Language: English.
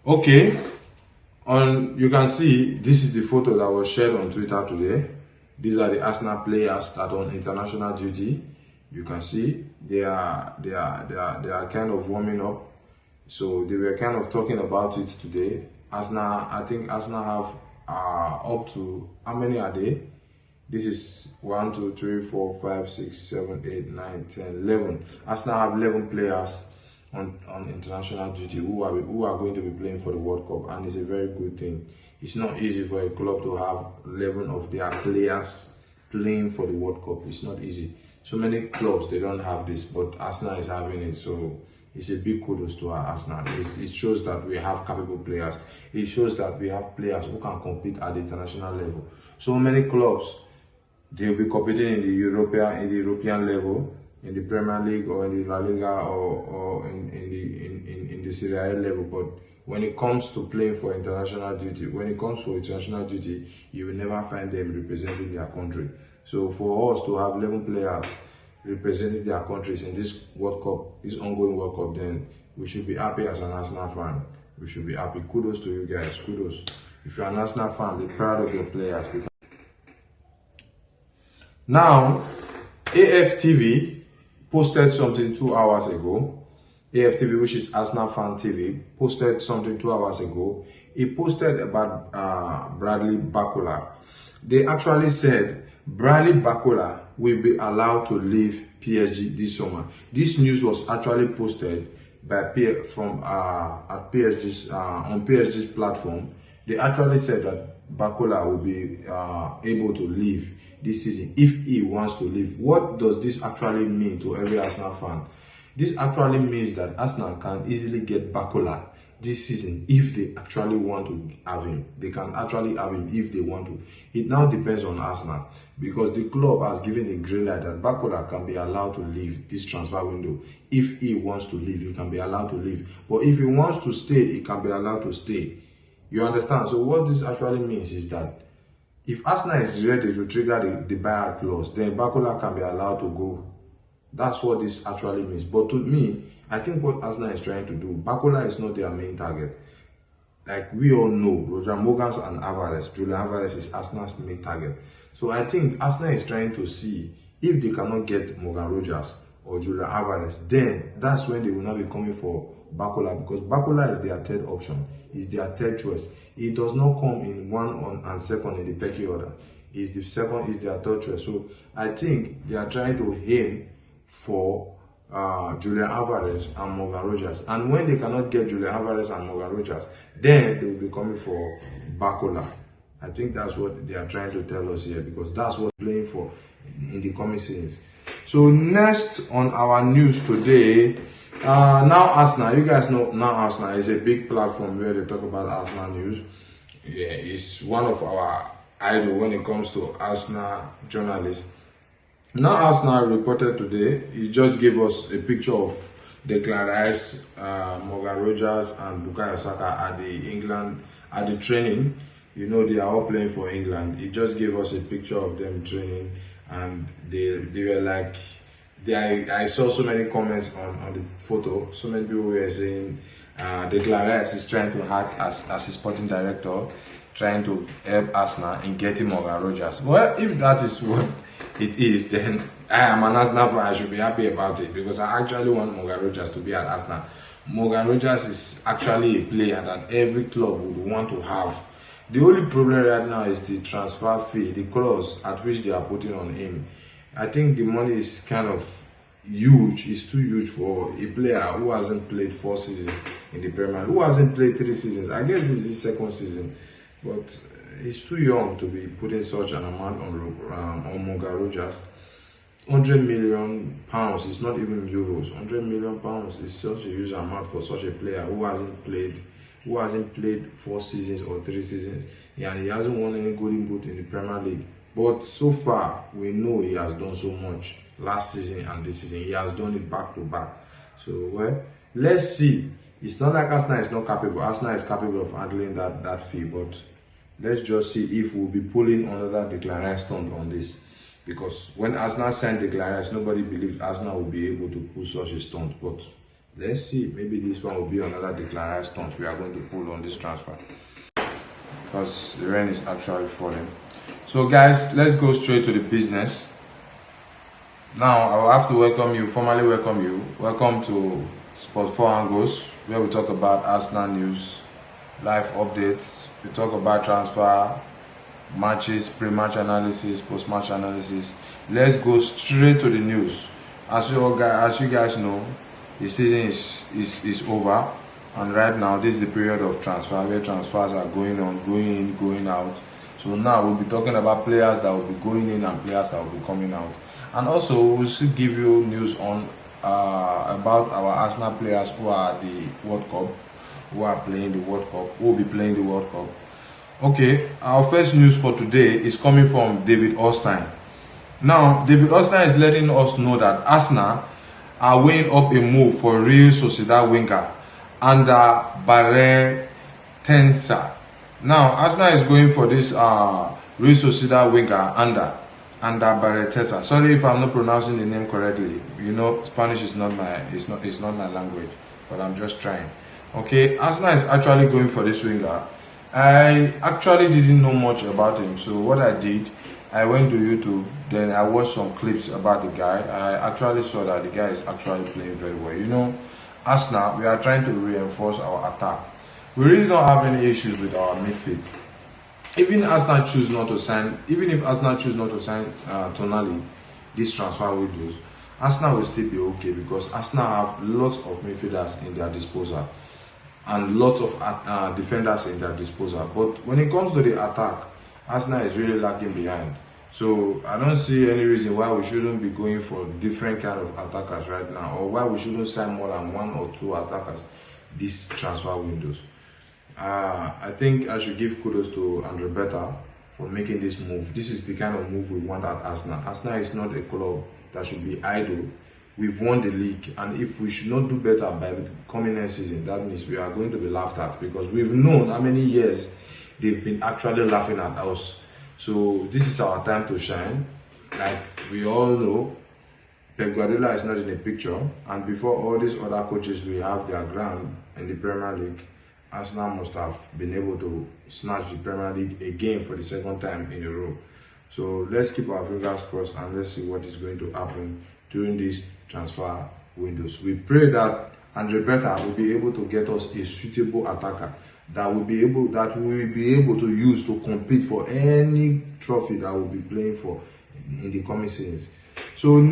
Okay, you can see this is the photo that was shared on Twitter today. These are the Arsenal players that are on international duty. You can see they are kind of warming up. So they were kind of talking about it today. Arsenal, I think Arsenal have up to, how many are they? This is 1, 2, 3, 4, 5, 6, 7, 8, 9, 10, 11. Arsenal have 11 players on international duty who are going to be playing for the World Cup, and it's a very good thing. It's not easy for a club to have 11 of their players playing for the World Cup. It's not easy. So many clubs, they don't have this, but Arsenal is having it. So it's a big kudos to our Arsenal. It shows that we have capable players. It shows that we have players who can compete at the international level. So many clubs, they'll be competing in the European level, in the Premier League or in the La Liga or in the Serie A level. But when it comes to playing for international duty, you will never find them representing their country. So for us to have 11 players representing their countries in this World Cup, this ongoing World Cup, then we should be happy as an Arsenal fan. We should be happy. Kudos to you guys. Kudos. If you're an Arsenal fan, be proud of your players. Now, AFTV posted something 2 hours ago. AFTV, which is Arsenal Fan TV, posted something 2 hours ago. It posted about Bradley Barcola. They actually said Bradley Barcola will be allowed to leave PSG this summer. This news was actually posted by at PSG's on PSG's platform. They actually said that Barcola will be able to leave this season if he wants to leave. What does this actually mean to every Arsenal fan? This actually means that Arsenal can easily get Barcola this season if they actually want to have him. They can actually have him if they want to. It now depends on Arsenal, because the club has given the green light that Barcola can be allowed to leave this transfer window. If he wants to leave, he can be allowed to leave. But if he wants to stay, he can be allowed to stay. You understand? So what this actually means is that if Arsenal is ready to trigger the buyout clause, then Barcola can be allowed to go. That's what this actually means. But to me, I think what Arsenal is trying to do, Barcola is not their main target. Like we all know, Roger Morgans and Alvarez, Julian Alvarez is Arsenal's main target. So I think Arsenal is trying to see if they cannot get Morgan Rogers or Julian Alvarez, then that's when they will not be coming for Barcola, because Barcola is their third option, is their third choice. It does not come in one and second in the pecking order. Is the second, is their third choice. So I think they are trying to aim for Julian Alvarez and Morgan Rogers. And when they cannot get Julian Alvarez and Morgan Rogers, then they will be coming for Barcola. I think that's what they are trying to tell us here, because that's what they're playing for in the coming seasons. So next on our news today, Now Arsenal, you guys know Now Arsenal is a big platform where they talk about Arsenal news. Yeah, it's one of our idol when it comes to Arsenal journalists. Now Arsenal reported today, he just gave us a picture of Declan Rice, Morgan Rogers and Bukayo Saka at the training. You know, they are all playing for England. He just gave us a picture of them training, and they were like, I saw so many comments on the photo. So many people were saying Declan Rice is trying to act as a sporting director, trying to help Arsenal in getting Morgan Rogers. Well, if that is what it is, then I am an Arsenal fan. I should be happy about it, because I actually want Morgan Rogers to be at Arsenal. Morgan Rogers is actually a player that every club would want to have. The only problem right now is the transfer fee, the clause at which they are putting on him. I think the money is kind of huge. It's too huge for a player who hasn't played 4 seasons in the Premier League, who hasn't played 3 seasons. I guess this is his second season, but he's too young to be putting such an amount on Morgan Rogers. £100 million is not even euros. £100 million is such a huge amount for such a player who hasn't played 4 seasons or 3 seasons, and he hasn't won any golden boot in the Premier League. But so far, we know he has done so much last season and this season. He has done it back to back. So, well, let's see. It's not like Arsenal is not capable. Arsenal is capable of handling that fee. But let's just see if we'll be pulling another Declan Rice stunt on this. Because when Arsenal signed Declan Rice, nobody believed Arsenal would be able to pull such a stunt. But Let's see. Maybe this one will be another declared stunt we are going to pull on this transfer, because the rain is actually falling. So guys, let's go straight to the business. Now I will have to formally welcome you. Welcome to Sport 4 Angles, where we talk about Arsenal news, live updates. We talk about transfer, matches, pre-match analysis, post-match analysis. Let's go straight to the news. As you guys know, the season is over, and right now this is the period of transfer where transfers are going on, going in, going out. So now we'll be talking about players that will be going in and players that will be coming out, and also we'll still give you news on about our Arsenal players who are the World Cup, who are playing the World Cup, who will be playing the World Cup. Okay, our first news for today is coming from David Ornstein. Now, David Ornstein is letting us know that Arsenal are weighing up a move for Real Sociedad winger under Barre Tensa. Now, Arsenal is going for this Real Sociedad winger under Barre Tensa. Sorry if I'm not pronouncing the name correctly. You know, Spanish is not my language, but I'm just trying. Okay, Arsenal is actually going for this winger. I actually didn't know much about him, so what I did, I went to YouTube, then I watched some clips about the guy. I actually saw that the guy is actually playing very well. You know, Arsenal, we are trying to reinforce our attack. We really don't have any issues with our midfield. Even if Arsenal choose not to sign Tonali this transfer windows, Arsenal will still be okay, because Arsenal have lots of midfielders in their disposal and lots of defenders in their disposal. But when it comes to the attack, Arsenal is really lagging behind. So I don't see any reason why we shouldn't be going for different kind of attackers right now, or why we shouldn't sign more than 1 or 2 attackers these transfer windows. I think I should give kudos to Andre Beta for making this move. This is the kind of move we want at Arsenal. Arsenal is not a club that should be idle. We've won the league, and if we should not do better by the coming next season, that means we are going to be laughed at, because we've known how many years they've been actually laughing at us. So this is our time to shine. Like we all know, Pep Guardiola is not in the picture, and before all these other coaches we have their ground in the Premier League, Arsenal must have been able to snatch the Premier League again for the second time in a row. So let's keep our fingers crossed, and let's see what is going to happen during these transfer windows. We pray that Andre Beta will be able to get us a suitable attacker that we will be able to use to compete for any trophy that we'll be playing for in the coming seasons. So